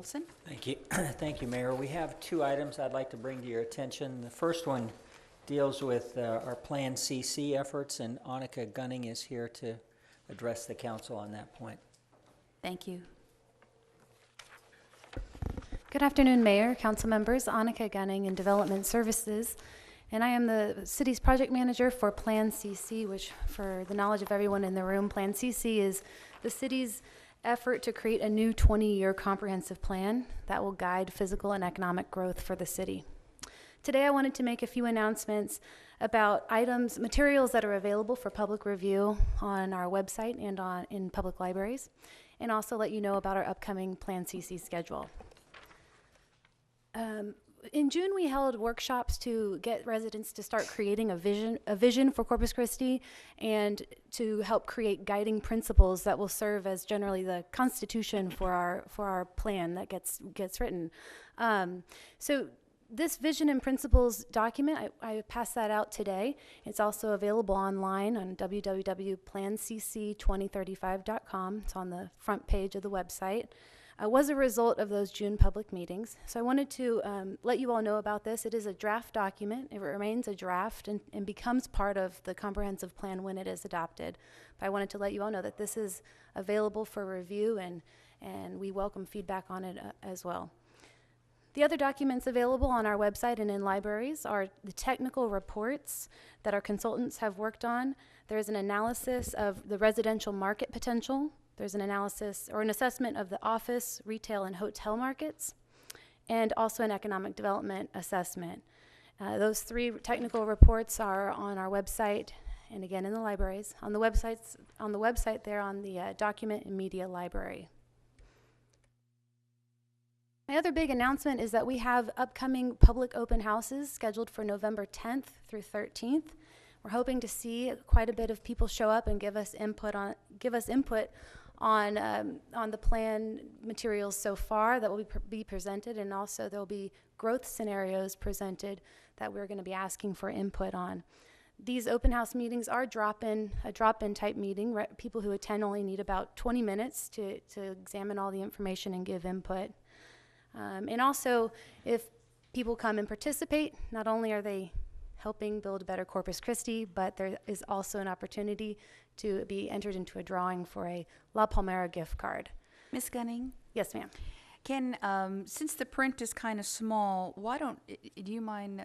Olson. Thank you. Thank you, Mayor. We have two items I'd like to bring to your attention. The first one deals with our Plan CC efforts, and Annika Gunning is here to address the council on that point. Thank you. Good afternoon, Mayor, council members. Annika Gunning in Development Services, and I am the city's project manager for Plan CC, which, for the knowledge of everyone in the room, Plan CC is the city's effort to create a new 20-year comprehensive plan that will guide physical and economic growth for the city. Today I wanted to make a few announcements about materials that are available for public review on our website and in public libraries, and also let you know about our upcoming Plan CC schedule. In June, we held workshops to get residents to start creating a vision for Corpus Christi, and to help create guiding principles that will serve as generally the constitution for our plan that gets written. So this vision and principles document, I passed that out today. It's also available online on www.plancc2035.com. It's on the front page of the website. Was a result of those June public meetings. So I wanted to let you all know about this. It is a draft document. It remains a draft and becomes part of the comprehensive plan when it is adopted. But I wanted to let you all know that this is available for review, and we welcome feedback on it as well. The other documents available on our website and in libraries are the technical reports that our consultants have worked on. There's an analysis of the residential market potential. There's an analysis or an assessment of the office, retail, and hotel markets, and also an economic development assessment. Those three technical reports are on our website, and again in the libraries. On the website there on the document and media library. My other big announcement is that we have upcoming public open houses scheduled for November 10th through 13th. We're hoping to see quite a bit of people show up and give us input on the plan materials so far that will be presented, and also there'll be growth scenarios presented that we're going to be asking for input on. These open house meetings are a drop-in type meeting. People who attend only need about 20 minutes to examine all the information and give input. And also, if people come and participate, not only are they helping build a better Corpus Christi, but there is also an opportunity to be entered into a drawing for a La Palmera gift card. Ms. Gunning? Yes, ma'am. Can, since the print is kind of small, do you mind,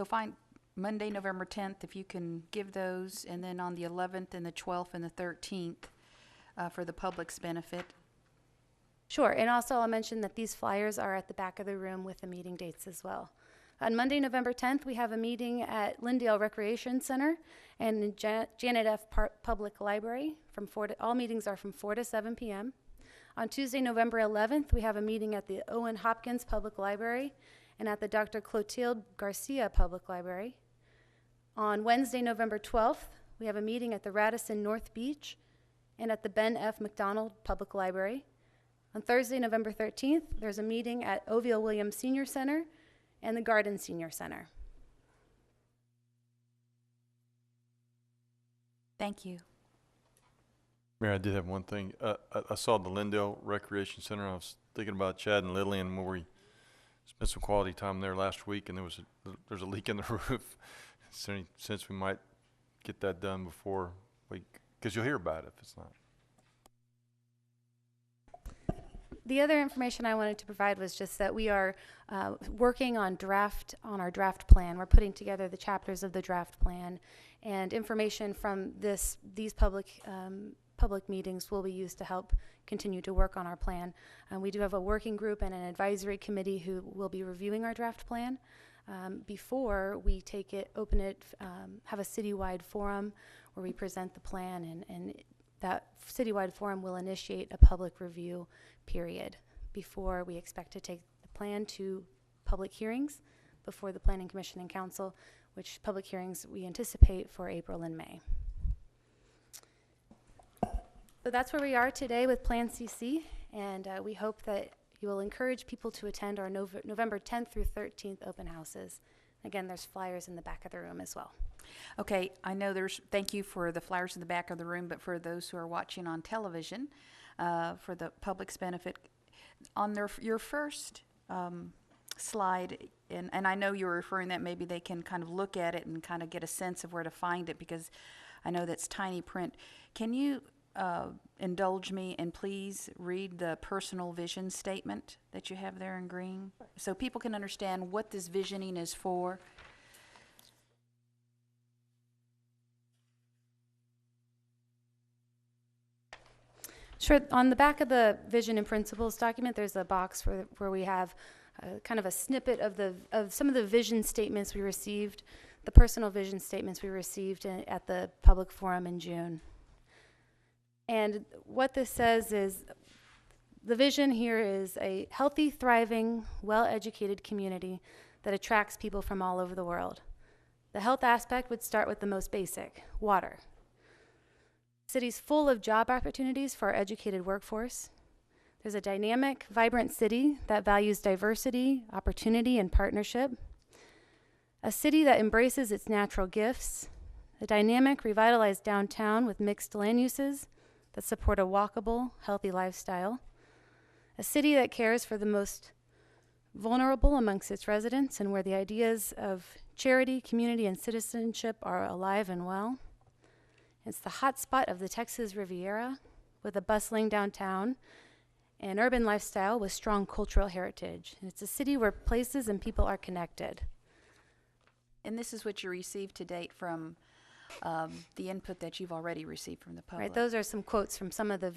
find Monday, November 10th, if you can give those, and then on the 11th and the 12th and the 13th for the public's benefit. Sure, and also I'll mention that these flyers are at the back of the room with the meeting dates as well. On Monday, November 10th, we have a meeting at Lyndale Recreation Center and the Janet F. Public Library. All meetings are from 4 to 7 p.m. On Tuesday, November 11th, we have a meeting at the Owen Hopkins Public Library and at the Dr. Clotilde Garcia Public Library. On Wednesday, November 12th, we have a meeting at the Radisson North Beach and at the Ben F. McDonald Public Library. On Thursday, November 13th, there's a meeting at Oville Williams Senior Center and the Garden Senior Center. Thank you. Mayor, I did have one thing. I saw the Lyndale Recreation Center. I was thinking about Chad and Lillian where we spent some quality time there last week, and there's a leak in the roof. Is there any sense we might get that done before because you'll hear about it if it's not. The other information I wanted to provide was just that we are working on our draft plan. We're putting together the chapters of the draft plan, and information from these public meetings will be used to help continue to work on our plan. We do have a working group and an advisory committee who will be reviewing our draft plan before we take it, open it, have a citywide forum where we present the plan, and that citywide forum will initiate a public review period before we expect to take the plan to public hearings before the Planning Commission and Council, which public hearings we anticipate for April and May. So that's where we are today with Plan CC, and we hope that you will encourage people to attend our November 10th through 13th open houses. Again, there's flyers in the back of the room as well. Okay, I know thank you for the flyers in the back of the room, but for those who are watching on television, for the public's benefit, On your first slide, and I know you were referring that maybe they can kind of look at it and kind of get a sense of where to find it, because I know that's tiny print. Can you indulge me and please read the personal vision statement that you have there in green, so people can understand what this visioning is for? Sure. On the back of the vision and principles document, there's a box where we have kind of a snippet of some of the vision statements we received, the personal vision statements we received at the public forum in June. And what this says is, the vision here is a healthy, thriving, well-educated community that attracts people from all over the world. The health aspect would start with the most basic, water. City's full of job opportunities for our educated workforce. There's a dynamic, vibrant city that values diversity, opportunity, and partnership. A city that embraces its natural gifts. A dynamic, revitalized downtown with mixed land uses that support a walkable, healthy lifestyle. A city that cares for the most vulnerable amongst its residents and where the ideas of charity, community, and citizenship are alive and well. It's the hotspot of the Texas Riviera with a bustling downtown and urban lifestyle with strong cultural heritage. And it's a city where places and people are connected. And this is what you received to date from the input that you've already received from the public. Right, those are some quotes from some of the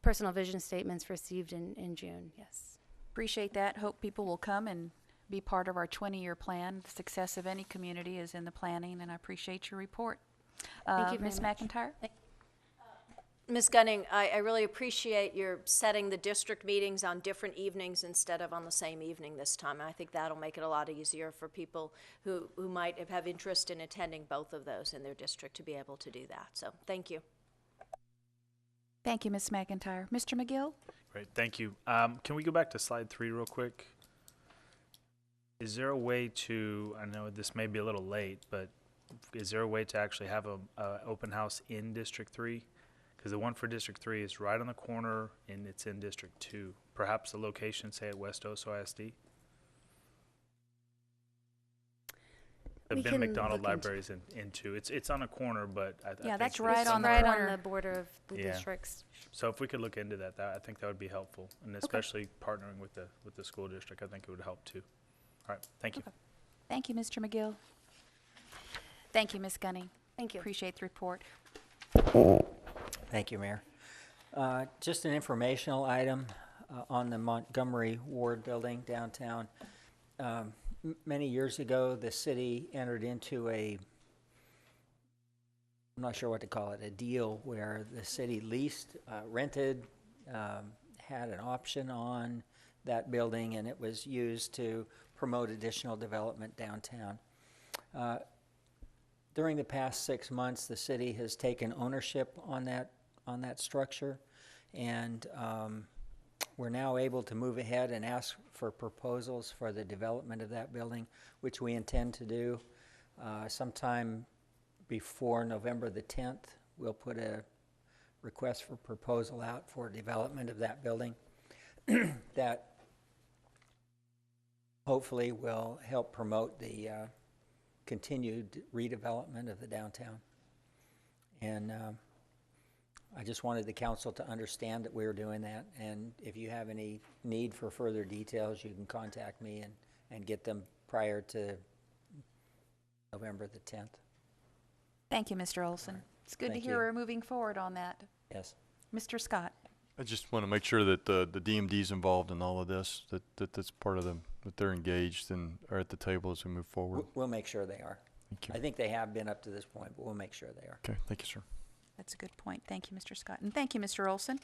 personal vision statements received in June, yes. Appreciate that. Hope people will come and be part of our 20-year plan. The success of any community is in the planning, and I appreciate your report. Thank you very Ms. much. McIntyre? Ms. Gunning, I really appreciate your setting the district meetings on different evenings instead of on the same evening this time. I think that'll make it a lot easier for people who might have interest in attending both of those in their district to be able to do that. So, thank you. Thank you, Ms. McIntyre. Mr. McGill? Great, thank you. Can we go back to slide 3 real quick? Is there a way to, I know this may be a little late, but is there a way to actually have a open house in District 3? Because the one for District 3 is right on the corner and it's in District 2. Perhaps the location, say at West Oso ISD? The We Ben can McDonald look into- Library's in 2. It's on a corner, but I think that's it's right on the Right corner. on the border of the Yeah. districts. So if we could look into that, I think that would be helpful, and especially partnering with the school district, I think it would help too. All right, thank you. Thank you, Mr. McGill. Thank you, Ms. Gunning. Thank you. Appreciate the report. Thank you, Mayor. Just an informational item on the Montgomery Ward building downtown. Many years ago, the city entered into I'm not sure what to call it, a deal where the city leased, rented, had an option on that building, and it was used to promote additional development downtown. During the past 6 months, the city has taken ownership on that structure, and we're now able to move ahead and ask for proposals for the development of that building, which we intend to do sometime before November the 10th. We'll put a request for proposal out for development of that building that hopefully will help promote the continued redevelopment of the downtown. And I just wanted the council to understand that we were doing that, and if you have any need for further details, you can contact me and get them prior to November the 10th. Thank you, Mr. Olson. It's good to Thank hear you. we're moving forward on that. Yes. Mr. Scott? I just want to make sure that the DMD's involved in all of this, that's part of them, that they're engaged and are at the table as we move forward. We'll make sure they are. Thank you. I think they have been up to this point, but we'll make sure they are. Okay, thank you, sir. That's a good point. Thank you, Mr. Scott. And thank you, Mr. Olson.